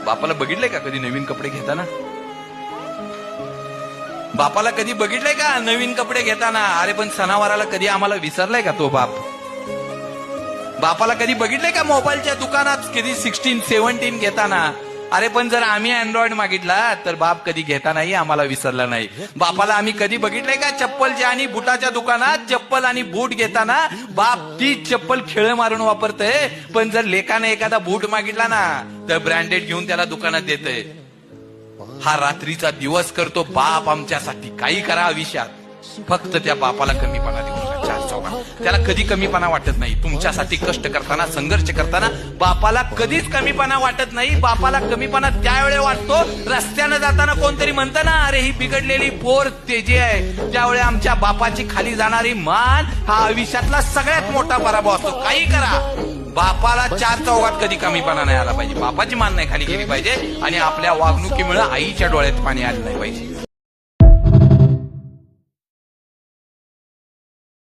बापाला बघितलंय का कधी नवीन कपडे घेताना? बापाला कधी बघितलंय का नवीन कपडे घेताना? अरे पण सणावाराला कधी आम्हाला विसरलाय का तो बाप? बापाला कधी बघितलंय का मोबाईलच्या दुकानात कधी 16, 17 घेताना? अरे पण जर आम्ही अँड्रॉइड मागितला तर बाप कधी घेतानाही आम्हाला विसरला नाही. बापाला आम्ही कधी बघितलंय का चप्पलच्या आणि बुटाच्या दुकानात चप्पल आणि बूट घेताना? बाप ती चप्पल खेळ मारून वापरतय, पण जर लेकाने एखादा बूट मागितला ना तर ब्रँडेड घेऊन त्याला दुकानात देतय. हा रात्रीचा दिवस करतो बाप आमच्यासाठी. काही करा आयुष्यात, फक्त त्या बापाला कमीपणा देऊ नका. त्याला कधी कमीपणा वाटत नाही. तुमच्यासाठी कष्ट करताना, संघर्ष करताना बापाला कधीच कमीपणा वाटत नाही. बापाला कमीपणा त्यावेळेस वाटतो रस्त्यानं जाताना कोणतरी म्हणतं ना, अरे ही बिघडलेली पोर तेजी आहे. त्यावेळी आमच्या बापाची खाली जाणारी मान हा आयुष्यातला सगळ्यात मोठा पराभव असतो. काही करा, बापाला चार चौघात कधी कमीपणा नाही आला पाहिजे. बापाची मान नाही खाली गेली पाहिजे आणि आपल्या वागणुकीमुळे आईच्या डोळ्यात पाणी आलं नाही पाहिजे.